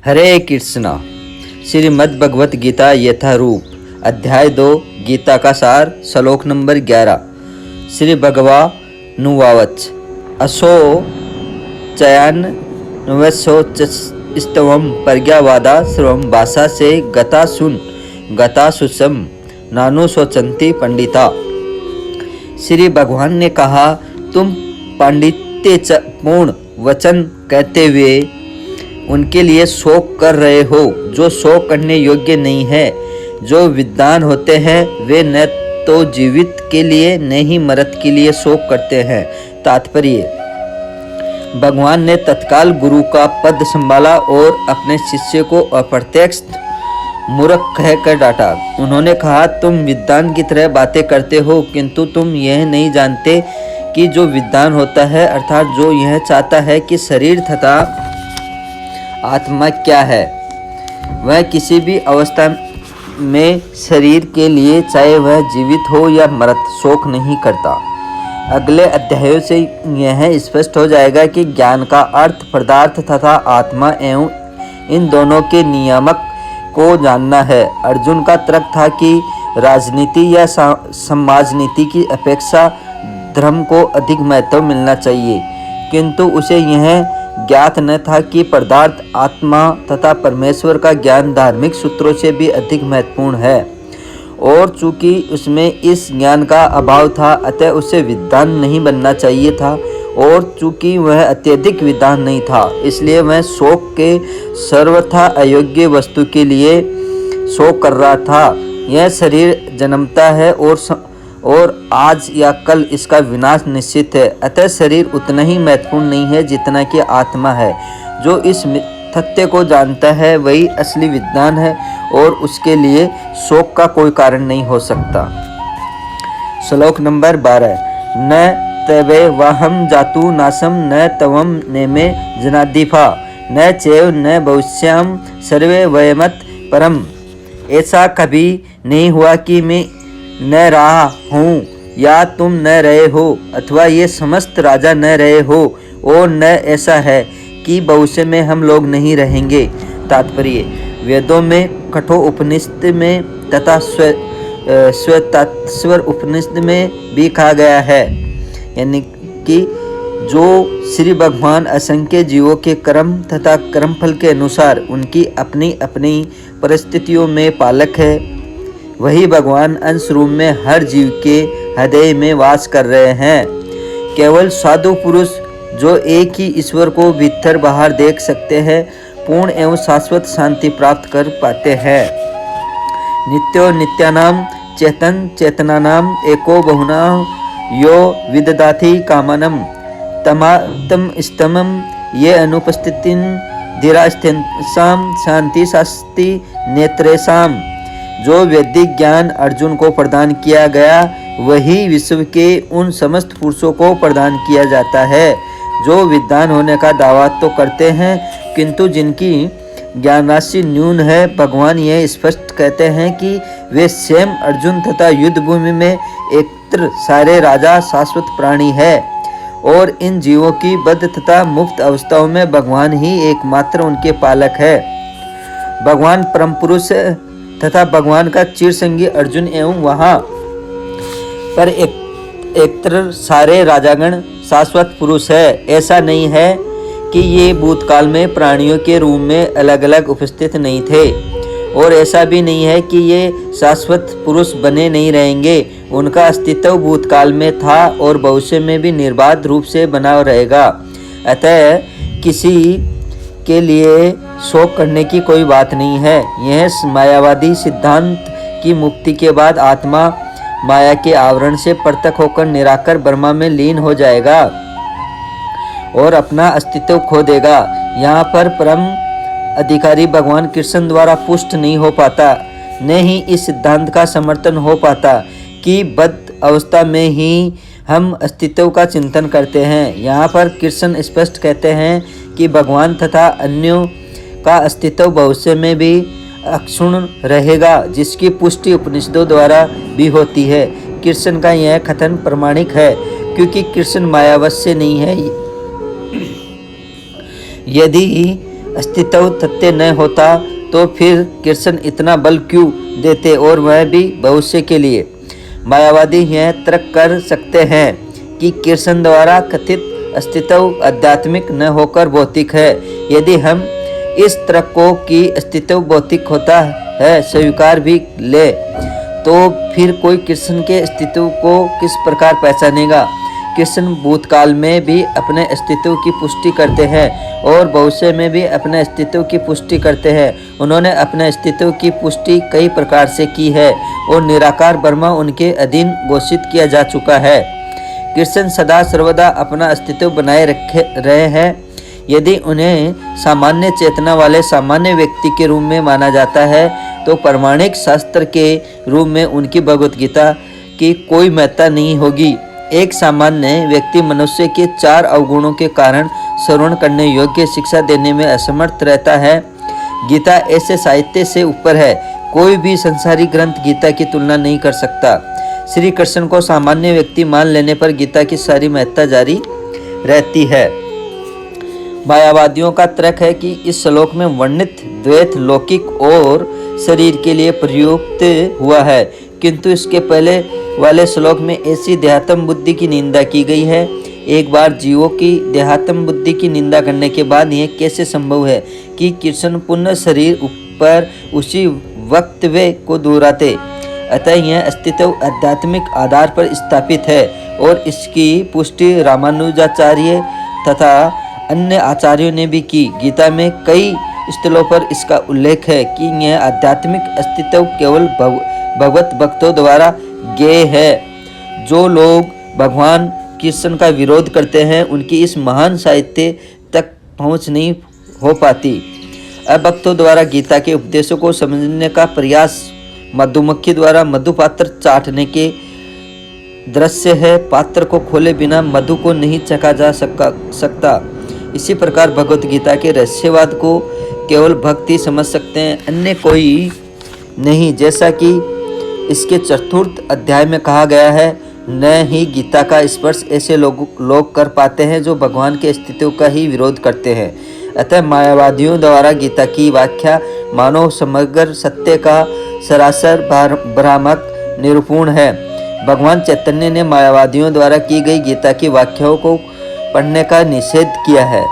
हरे कृष्णा। श्रीमद् भगवत गीता यथारूप अध्याय 2 गीता का सार श्लोक नंबर 11। श्री भगवानुवाच असो चयन नवसोस्तवम प्रज्ञावादा सर्वम भाषा से गता सुन गता सुसम नानु सोचंती पंडिता। श्री भगवान ने कहा, तुम पांडित्य पूर्ण वचन कहते हुए उनके लिए शोक कर रहे हो जो शोक करने योग्य नहीं है। जो विद्वान होते हैं वे न तो जीवित के लिए न ही मृत के लिए शोक करते हैं। तात्पर्य, भगवान ने तत्काल गुरु का पद संभाला और अपने शिष्य को अप्रत्यक्ष मूर्ख कहकर डांटा। उन्होंने कहा, तुम विद्वान की तरह बातें करते हो किंतु तुम यह नहीं जानते कि जो विद्वान होता है अर्थात जो यह चाहता है कि शरीर तथा आत्मा क्या है, वह किसी भी अवस्था में शरीर के लिए चाहे वह जीवित हो या मृत शोक नहीं करता। अगले अध्यायों से यह स्पष्ट हो जाएगा कि ज्ञान का अर्थ पदार्थ तथा आत्मा एवं इन दोनों के नियामक को जानना है। अर्जुन का तर्क था कि राजनीति या समाजनीति की अपेक्षा धर्म को अधिक महत्व मिलना चाहिए, किंतु उसे यह ज्ञात न था कि पदार्थ आत्मा तथा परमेश्वर का ज्ञान धार्मिक सूत्रों से भी अधिक महत्वपूर्ण है। और चूंकि उसमें इस ज्ञान का अभाव था अतः उसे विद्वान नहीं बनना चाहिए था, और चूंकि वह अत्यधिक विद्वान नहीं था इसलिए वह शोक के सर्वथा अयोग्य वस्तु के लिए शोक कर रहा था। यह शरीर जन्मता है और आज या कल इसका विनाश निश्चित है, अतः शरीर उतना ही महत्वपूर्ण नहीं है जितना कि आत्मा है। जो इस तथ्य को जानता है वही असली विद्वान है और उसके लिए शोक का कोई कारण नहीं हो सकता। श्लोक नंबर 12। न तवे वाहम जातु नासम न तवम नेमे जनादिफा न चैव न भविष्याम सर्वे वयमत परम। ऐसा कभी नहीं हुआ कि मैं न रहा हूँ या तुम न रहे हो अथवा ये समस्त राजा न रहे हो, और न ऐसा है कि भविष्य में हम लोग नहीं रहेंगे। तात्पर्य, वेदों में कठोर उपनिषद में तथा श्वेताश्वर उपनिषद में भी कहा गया है, यानी कि जो श्री भगवान असंख्य जीवों के कर्म तथा कर्मफल के अनुसार उनकी अपनी अपनी परिस्थितियों में पालक है, वही भगवान अंश रूप में हर जीव के हृदय में वास कर रहे हैं। केवल साधु पुरुष जो एक ही ईश्वर को भीतर बाहर देख सकते हैं पूर्ण एवं शाश्वत शांति प्राप्त कर पाते हैं। नित्यो नित्यानाम चेतन चेतनानाम एको बहुना यो विददाति कामनम तमातम स्तमम ये अनुपस्थितिन धीरास्थेसाम शांति शास्ति नेत्रेसाम। जो वैदिक ज्ञान अर्जुन को प्रदान किया गया वही विश्व के उन समस्त पुरुषों को प्रदान किया जाता है जो विद्वान होने का दावा तो करते हैं किंतु जिनकी ज्ञान राशि न्यून है। भगवान यह स्पष्ट कहते हैं कि वे स्वयं अर्जुन तथा युद्ध भूमि में एकत्र सारे राजा शाश्वत प्राणी है, और इन जीवों की बद्ध तथा मुक्त अवस्थाओं में भगवान ही एकमात्र उनके पालक है। भगवान परम पुरुष तथा भगवान का चिरसंगी अर्जुन एवं वहाँ पर एकत्र सारे राजागण शाश्वत पुरुष है। ऐसा नहीं है कि ये भूतकाल में प्राणियों के रूप में अलग अलग उपस्थित नहीं थे, और ऐसा भी नहीं है कि ये शाश्वत पुरुष बने नहीं रहेंगे। उनका अस्तित्व भूतकाल में था और भविष्य में भी निर्बाध रूप से बना रहेगा। अतः किसी के लिए शोक करने की कोई बात नहीं है। यह मायावादी सिद्धांत की मुक्ति के बाद आत्मा माया के आवरण से पृथक होकर निराकार ब्रह्मा में लीन हो जाएगा और अपना अस्तित्व खो देगा। यहाँ पर परम अधिकारी भगवान कृष्ण द्वारा पुष्ट नहीं हो पाता, न ही इस सिद्धांत का समर्थन हो पाता कि बद्ध अवस्था में ही हम अस्तित्व का चिंतन करते हैं। यहाँ पर कृष्ण स्पष्ट कहते हैं कि भगवान तथा अन्यों का अस्तित्व भविष्य में भी अक्षुण्ण रहेगा, जिसकी पुष्टि उपनिषदों द्वारा भी होती है। कृष्ण का यह कथन प्रमाणिक है क्योंकि कृष्ण मायावश नहीं है। यदि अस्तित्व सत्य न होता तो फिर कृष्ण इतना बल क्यों देते, और वह भी भविष्य के लिए। मायावादी यह तर्क कर सकते हैं कि कृष्ण द्वारा कथित अस्तित्व आध्यात्मिक न होकर भौतिक है। यदि हम इस तर्क को कि अस्तित्व भौतिक होता है स्वीकार भी ले, तो फिर कोई कृष्ण के अस्तित्व को किस प्रकार पहचानेगा। कृष्ण भूतकाल में भी अपने अस्तित्व की पुष्टि करते हैं और भविष्य में भी अपने अस्तित्व की पुष्टि करते हैं। उन्होंने अपने अस्तित्व की पुष्टि कई प्रकार से की है और निराकार ब्रह्म उनके अधीन घोषित किया जा चुका है। कृष्ण सदा सर्वदा अपना अस्तित्व बनाए रहे हैं। यदि उन्हें सामान्य चेतना वाले सामान्य व्यक्ति के रूप में माना जाता है तो प्रमाणिक शास्त्र के रूप में उनकी भगवत गीता की कोई महत्ता नहीं होगी। एक सामान्य व्यक्ति मनुष्य के 4 अवगुणों के कारण श्रवण करने योग्य शिक्षा देने में असमर्थ रहता है। गीता ऐसे साहित्य से ऊपर है। कोई भी संसारी ग्रंथ गीता की तुलना नहीं कर सकता। श्री कृष्ण को सामान्य व्यक्ति मान लेने पर गीता की सारी महत्ता जारी रहती है। मायावादियों का तर्क है कि इस श्लोक में वर्णित द्वैत लौकिक और शरीर के लिए प्रयुक्त हुआ है, किंतु इसके पहले वाले श्लोक में ऐसी देहात्म बुद्धि की निंदा की गई है। एक बार जीवों की देहात्म बुद्धि की निंदा करने के बाद यह कैसे संभव है कि कृष्ण पुनः शरीर ऊपर उसी वक्तव्य को दोहराते। अतः यह अस्तित्व आध्यात्मिक आधार पर स्थापित है और इसकी पुष्टि रामानुजाचार्य तथा अन्य आचार्यों ने भी की। गीता में कई स्थलों पर इसका उल्लेख है कि यह आध्यात्मिक अस्तित्व केवल भगवत भक्तों द्वारा ज्ञेय है। जो लोग भगवान कृष्ण का विरोध करते हैं उनकी इस महान साहित्य तक पहुंच नहीं हो पाती। अभक्तों द्वारा गीता के उपदेशों को समझने का प्रयास मधुमक्खी द्वारा मधुपात्र चाटने के दृश्य है। पात्र को खोले बिना मधु को नहीं चखा जा सकता। इसी प्रकार भगवत गीता के रहस्यवाद को केवल भक्ति समझ सकते हैं, अन्य कोई नहीं। जैसा कि इसके 4th अध्याय में कहा गया है, न ही गीता का स्पर्श ऐसे लोग कर पाते हैं जो भगवान के अस्तित्व का ही विरोध करते हैं। अतः मायावादियों द्वारा गीता की व्याख्या मानव समग्र सत्य का सरासर भ्रामक निरूपण है। भगवान चैतन्य ने मायावादियों द्वारा की गई गीता की व्याख्याओं को पढ़ने का निषेध किया है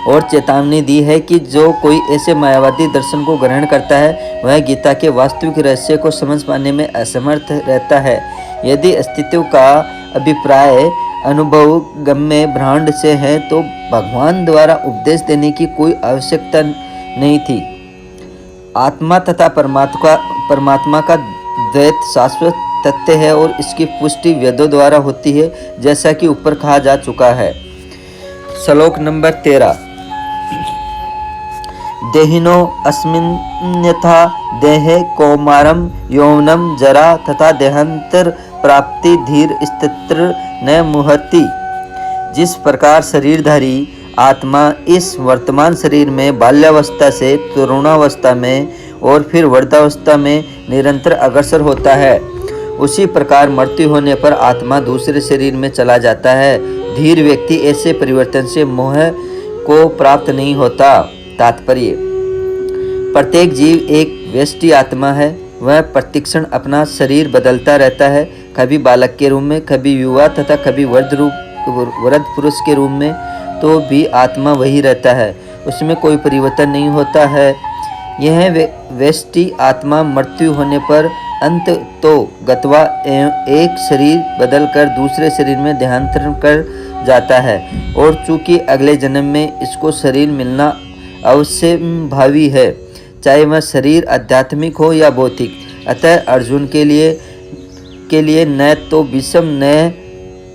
और चेतावनी दी है कि जो कोई ऐसे मायावादी दर्शन को ग्रहण करता है वह गीता के वास्तविक रहस्य को समझ पाने में असमर्थ रहता है। यदि अस्तित्व का अभिप्राय अनुभव गम्य ब्रह्मांड से है तो भगवान द्वारा उपदेश देने की कोई आवश्यकता नहीं थी। आत्मा तथा परमात्मा का द्वैत शाश्वत तथ्य है और इसकी पुष्टि वेदों द्वारा होती है, जैसा कि ऊपर कहा जा चुका है। श्लोक नंबर 13। देहिनो अस्मिन्यथा देहे कौमारम यौवनम जरा तथा देहांतर प्राप्ति धीर स्थित्र न मुहति। जिस प्रकार शरीरधारी आत्मा इस वर्तमान शरीर में बाल्यावस्था से तरुणावस्था में और फिर वृद्धावस्था में निरंतर अग्रसर होता है, उसी प्रकार मृत्यु होने पर आत्मा दूसरे शरीर में चला जाता है। धीर व्यक्ति ऐसे परिवर्तन से मोह को प्राप्त नहीं होता। तात्पर्य: प्रत्येक जीव एक व्यष्टि आत्मा है। वह प्रतिक्षण अपना शरीर बदलता रहता है, कभी बालक के रूप में, कभी युवा तथा कभी वृद्ध पुरुष के रूप में, तो भी आत्मा वही रहता है, उसमें कोई परिवर्तन नहीं होता है। यह व्यष्टि आत्मा मृत्यु होने पर अंत तो गत्वा एक शरीर बदलकर दूसरे शरीर में देहांतरण कर जाता है और चूंकि अगले जन्म में इसको शरीर मिलना अवश्य भावी है, चाहे वह शरीर आध्यात्मिक हो या भौतिक। अतः अर्जुन के लिए न तो विषम न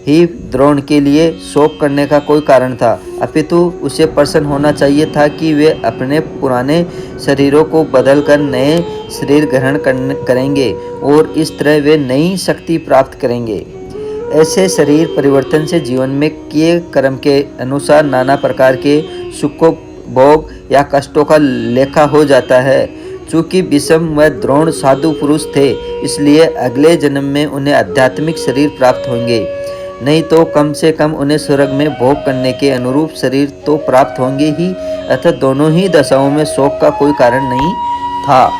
ही द्रोण के लिए शोक करने का कोई कारण था, अपितु उसे प्रसन्न होना चाहिए था कि वे अपने पुराने शरीरों को बदलकर नए शरीर ग्रहण करेंगे और इस तरह वे नई शक्ति प्राप्त करेंगे। ऐसे शरीर परिवर्तन से जीवन में किए कर्म के अनुसार नाना प्रकार के सुखों, भोग या कष्टों का लेखा हो जाता है। चूँकि विषम व द्रोण साधु पुरुष थे, इसलिए अगले जन्म में उन्हें आध्यात्मिक शरीर प्राप्त होंगे। नहीं तो कम से कम उन्हें स्वर्ग में भोग करने के अनुरूप शरीर तो प्राप्त होंगे ही, अतः दोनों ही दशाओं में शोक का कोई कारण नहीं था।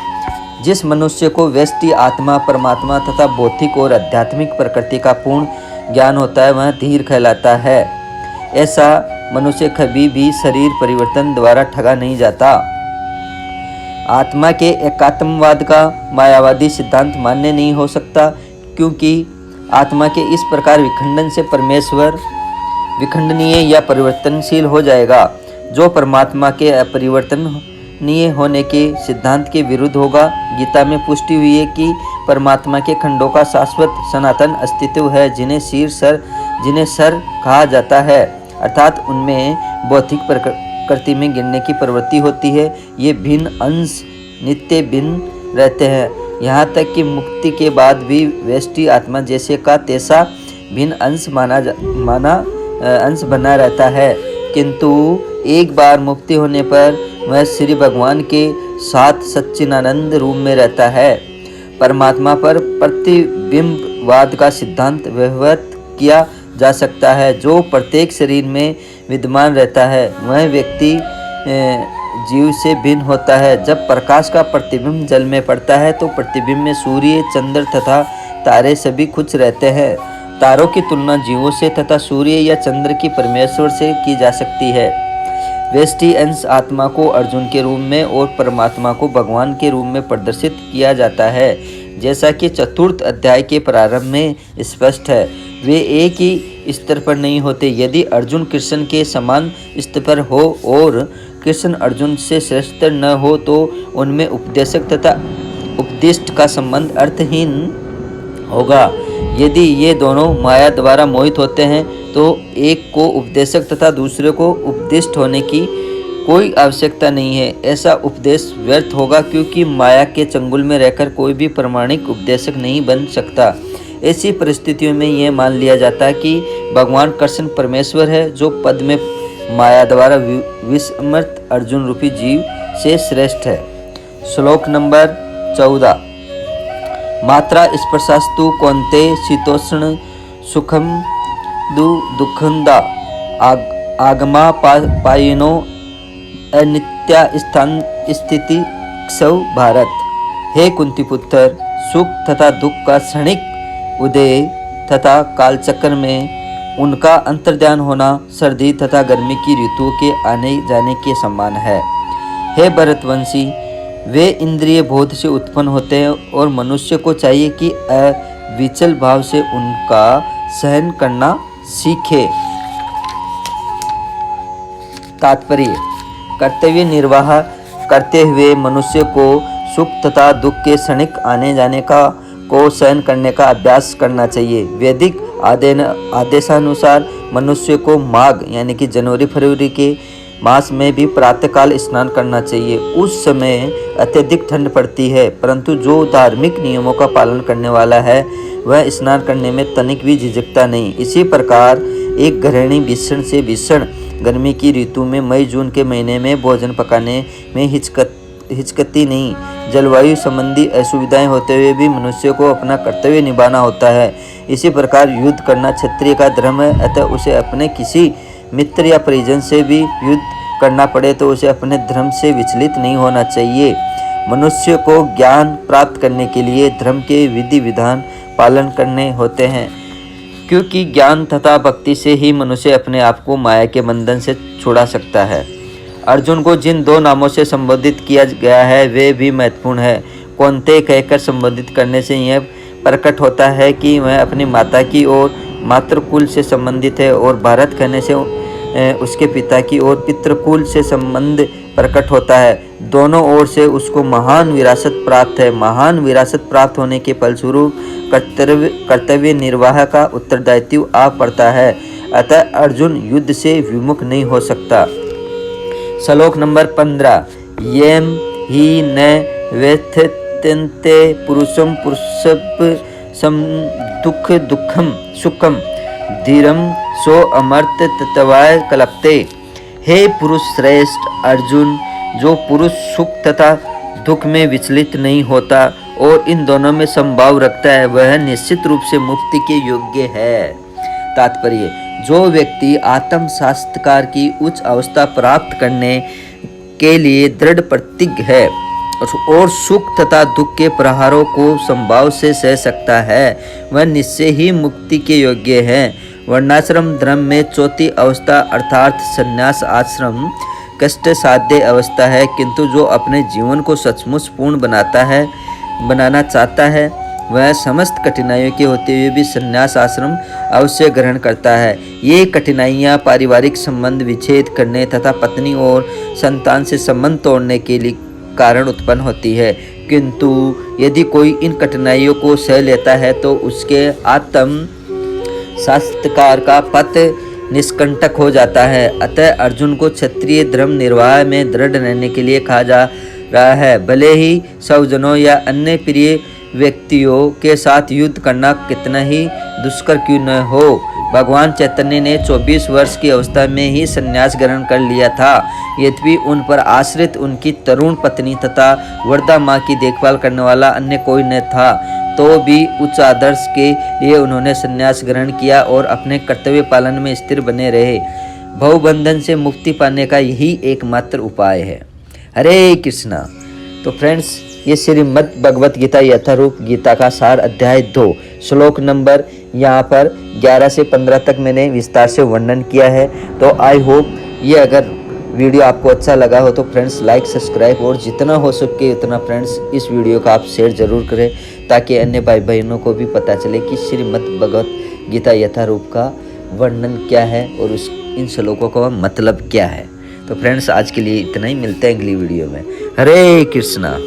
जिस मनुष्य को व्यष्टि आत्मा, परमात्मा तथा भौतिक और आध्यात्मिक प्रकृति का पूर्ण ज्ञान होता है, वह धीर कहलाता है। ऐसा मनुष्य कभी भी शरीर परिवर्तन द्वारा ठगा नहीं जाता। आत्मा के एकात्मवाद का मायावादी सिद्धांत मान्य नहीं हो सकता, क्योंकि आत्मा के इस प्रकार विखंडन से परमेश्वर विखंडनीय या परिवर्तनशील हो जाएगा, जो परमात्मा के अपरिवर्तनीय होने के सिद्धांत के विरुद्ध होगा। गीता में पुष्टि हुई है कि परमात्मा के खंडों का शाश्वत सनातन अस्तित्व है, जिन्हें सर कहा जाता है, अर्थात उनमें भौतिक प्रकृति में गिरने की प्रवृत्ति होती है। ये भिन्न अंश नित्य भिन्न रहते हैं, यहाँ तक कि मुक्ति के बाद भी व्यष्टि आत्मा जैसे का तैसा भिन्न अंश बना रहता है, किंतु एक बार मुक्ति होने पर वह श्री भगवान के साथ सच्चिदानंद रूप में रहता है। परमात्मा पर प्रतिबिंबवाद का सिद्धांत व्यवहृत किया जा सकता है, जो प्रत्येक शरीर में विद्यमान रहता है। वह व्यक्ति जीव से भिन्न होता है। जब प्रकाश का प्रतिबिंब जल में पड़ता है तो प्रतिबिंब में सूर्य, चंद्र तथा तारे सभी कुछ रहते हैं। तारों की तुलना जीवों से तथा सूर्य या चंद्र की परमेश्वर से की जा सकती है। व्यष्टि अंश आत्मा को अर्जुन के रूप में और परमात्मा को भगवान के रूप में प्रदर्शित किया जाता है, जैसा कि चतुर्थ अध्याय के प्रारंभ में स्पष्ट है। वे एक ही स्तर पर नहीं होते। यदि अर्जुन कृष्ण के समान स्तर पर हो और कृष्ण अर्जुन से श्रेष्ठ न हो तो उनमें उपदेशक तथा उपदिष्ट का संबंध अर्थहीन होगा। यदि ये दोनों माया द्वारा मोहित होते हैं तो एक को उपदेशक तथा दूसरे को उपदिष्ट होने की कोई आवश्यकता नहीं है। ऐसा उपदेश व्यर्थ होगा, क्योंकि माया के चंगुल में रहकर कोई भी प्रामाणिक उपदेशक नहीं बन सकता। ऐसी परिस्थितियों में यह मान लिया जाता है कि भगवान कृष्ण परमेश्वर है, जो पद में माया द्वारा विस्मृत अर्जुन रूपी जीव से श्रेष्ठ है। श्लोक नंबर 14। मात्रा स्पर्शास्तु कौन्ते शीतोष्ण सुखम दुखंदा आगमा पायिनो अनित्या स्थान स्थिति क्षौ भारत। हे कुंती पुत्र, सुख तथा दुख का क्षणिक उदय तथा कालचक्र में उनका अंतर्ध्यान होना सर्दी तथा गर्मी की ऋतुओं के आने जाने के समान है। हे भरतवंशी, वे इंद्रिय बोध से उत्पन्न होते हैं और मनुष्य को चाहिए कि अविचल भाव से उनका सहन करना सीखे। तात्पर्य: कर्तव्य निर्वाह करते हुए मनुष्य को सुख तथा दुख के क्षणिक आने जाने को सहन करने का अभ्यास करना चाहिए। वैदिक आदेशानुसार मनुष्य को माघ यानी कि जनवरी फरवरी के मास में भी प्रातःकाल स्नान करना चाहिए। उस समय अत्यधिक ठंड पड़ती है, परंतु जो धार्मिक नियमों का पालन करने वाला है वह स्नान करने में तनिक भी झिझकता नहीं। इसी प्रकार एक गृहिणी भीषण से भीषण गर्मी की ऋतु में मई जून के महीने में भोजन पकाने में हिचकती नहीं। जलवायु संबंधी असुविधाएं होते हुए भी मनुष्य को अपना कर्तव्य निभाना होता है। इसी प्रकार युद्ध करना क्षत्रिय का धर्म है, अतः उसे अपने किसी मित्र या परिजन से भी युद्ध करना पड़े तो उसे अपने धर्म से विचलित नहीं होना चाहिए। मनुष्य को ज्ञान प्राप्त करने के लिए धर्म के विधि विधान पालन करने होते हैं, क्योंकि ज्ञान तथा भक्ति से ही मनुष्य अपने आप को माया के बंधन से छुड़ा सकता है। अर्जुन को जिन दो नामों से संबोधित किया गया है वे भी महत्वपूर्ण है। कौन्ते कहकर संबोधित करने से यह प्रकट होता है कि वह अपनी माता की ओर मातृकुल से संबंधित है, और भारत कहने से उसके पिता की ओर पितृकुल से संबंध प्रकट होता है। दोनों ओर से उसको महान विरासत प्राप्त है। महान विरासत प्राप्त होने के फलस्वरूप कर्तव्य निर्वाह का उत्तरदायित्व आ पड़ता है, अतः अर्जुन युद्ध से विमुख नहीं हो सकता। श्लोक नंबर 15। येम ही न व्यथत्यन्ते पुरुषम पुरुषप सम दुख दुखम सुखम धीरम सो अमर्त तत्वाय कल्पते। हे पुरुष श्रेष्ठ अर्जुन, जो पुरुष सुख तथा दुख में विचलित नहीं होता और इन दोनों में समभाव रखता है वह निश्चित रूप से मुक्ति के योग्य है। तात्पर्य, जो व्यक्ति आत्म साक्षात्कार की उच्च अवस्था प्राप्त करने के लिए दृढ़ प्रतिज्ञ है और सुख तथा दुख के प्रहारों को संभाव से सह सकता है, वह निश्चय ही मुक्ति के योग्य है। वर्णाश्रम धर्म में चौथी अवस्था अर्थात संन्यास आश्रम कष्ट साध्य अवस्था है, किंतु जो अपने जीवन को सचमुच पूर्ण बनाना चाहता है वह समस्त कठिनाइयों के होते हुए भी संन्यास आश्रम अवश्य ग्रहण करता है। ये कठिनाइयाँ पारिवारिक संबंध विच्छेद करने तथा पत्नी और संतान से संबंध तोड़ने के लिए कारण उत्पन्न होती है, किंतु यदि कोई इन कठिनाइयों को सह लेता है तो उसके आत्म साक्षात्कार का पथ निष्कंटक हो जाता है। अतः अर्जुन को क्षत्रिय धर्म निर्वाह में दृढ़ रहने के लिए कहा जा रहा है। भले ही स्वजनों या अन्य प्रिय व्यक्तियों के साथ युद्ध करना कितना ही दुष्कर क्यों न हो, भगवान चैतन्य ने 24 वर्ष की अवस्था में ही संन्यास ग्रहण कर लिया था। यद्यपि उन पर आश्रित उनकी तरुण पत्नी तथा वृद्धा माँ की देखभाल करने वाला अन्य कोई न था, तो भी उच्च आदर्श के लिए उन्होंने संन्यास ग्रहण किया और अपने कर्तव्य पालन में स्थिर बने रहे। भवबंधन से मुक्ति पाने का यही एकमात्र उपाय है। हरे कृष्णा। तो फ्रेंड्स, ये श्रीमद् भगवत गीता यथारूप गीता का सार अध्याय 2 श्लोक नंबर यहाँ पर 11 से 15 तक मैंने विस्तार से वर्णन किया है। तो आई होप ये अगर वीडियो आपको अच्छा लगा हो तो फ्रेंड्स लाइक सब्सक्राइब और जितना हो सके उतना फ्रेंड्स इस वीडियो का आप शेयर जरूर करें, ताकि अन्य भाई बहनों को भी पता चले कि श्रीमद् भगवत गीता यथारूप का वर्णन क्या है और इन श्लोकों का मतलब क्या है। तो फ्रेंड्स आज के लिए इतना ही, मिलते हैं अगली वीडियो में। हरे कृष्णा।